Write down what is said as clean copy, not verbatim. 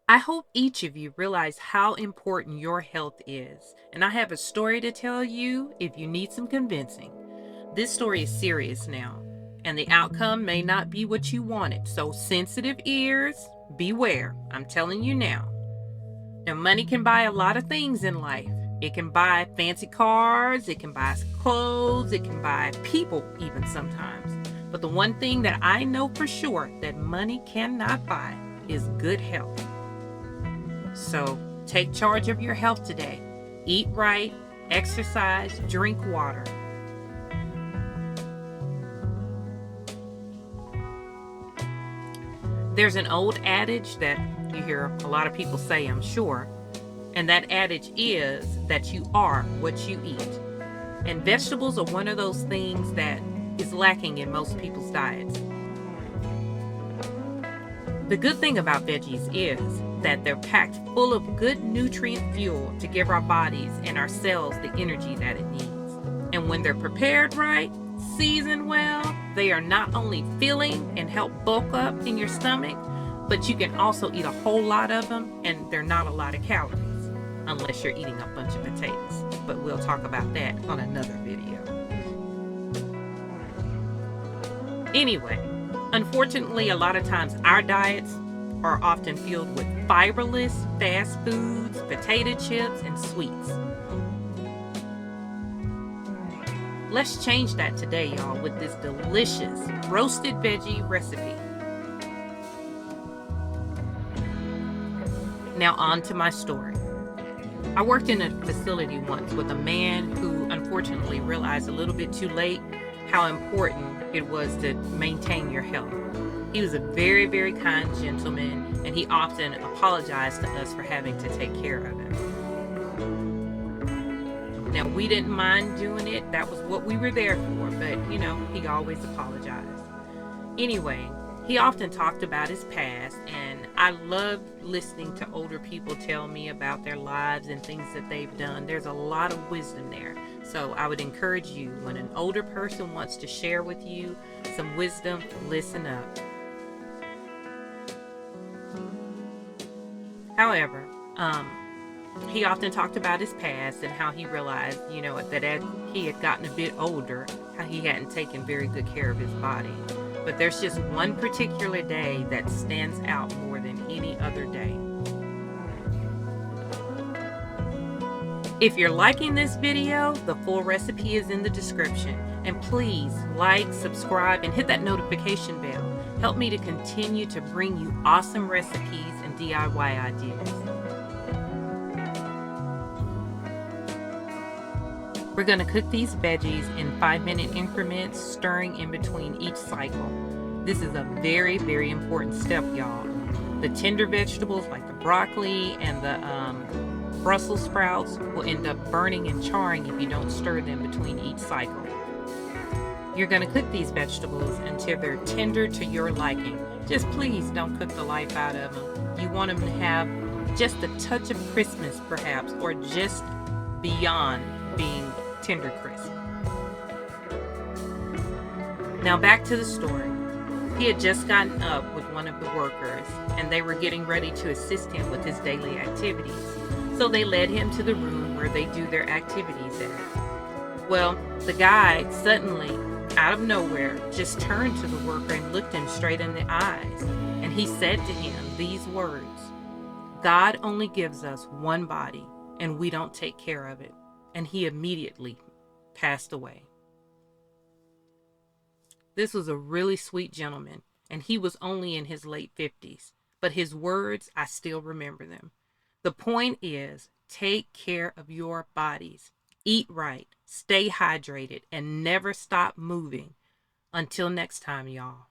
I hope each of you realize how important your health is, and I have a story to tell you if you need some convincing. This story is serious now, and the outcome may not be what you wanted, so sensitive ears, beware. I'm telling you now. Now, money can buy a lot of things in life. It can buy fancy cars, it can buy clothes, it can buy people, even sometimes. But the one thing that I know for sure that money cannot buy is good health. So take charge of your health today. Eat right, exercise, drink water. There's an old adage that you hear a lot of people say, I'm sure, and that adage is that you are what you eat. And vegetables are one of those things that is lacking in most people's diets. The good thing about veggies is that they're packed full of good nutrient fuel to give our bodies and our cells the energy that it needs. And when they're prepared right, seasoned well, they are not only filling and help bulk up in your stomach, but you can also eat a whole lot of them and they're not a lot of calories, unless you're eating a bunch of potatoes. But we'll talk about that on another video. Anyway, unfortunately, a lot of times our diets are often filled with fiberless fast foods, potato chips, and sweets. Let's change that today, y'all, with this delicious roasted veggie recipe. Now on to my story. I worked in a facility once with a man who unfortunately realized a little bit too late how important it was to maintain your health. He was a very, very kind gentleman, and he often apologized to us for having to take care of him. Now, we didn't mind doing it. That was what we were there for, but, he always apologized. Anyway, he often talked about his past, and I love listening to older people tell me about their lives and things that they've done. There's a lot of wisdom there. So I would encourage you, when an older person wants to share with you some wisdom, listen up. However, he often talked about his past and how he realized, that as he had gotten a bit older, how he hadn't taken very good care of his body. But there's just one particular day that stands out more than any other day. If you're liking this video, the full recipe is in the description. And please like, subscribe, and hit that notification bell. Help me to continue to bring you awesome recipes and DIY ideas. We're going to cook these veggies in 5-minute increments, stirring in between each cycle. This is a very, very important step, y'all. The tender vegetables like the broccoli and the Brussels sprouts will end up burning and charring if you don't stir them between each cycle. You're going to cook these vegetables until they're tender to your liking. Just please don't cook the life out of them. You want them to have just a touch of crispness, perhaps, or just beyond being tender crisp. Now back to the story. He had just gotten up with one of the workers, and they were getting ready to assist him with his daily activities. So they led him to the room where they do their activities at. Well, the guy suddenly, out of nowhere, just turned to the worker and looked him straight in the eyes. And he said to him these words, "God only gives us one body, and we don't take care of it." And he immediately passed away. This was a really sweet gentleman, and he was only in his late 50s. But his words, I still remember them. The point is, take care of your bodies. Eat right, stay hydrated, and never stop moving. Until next time, y'all.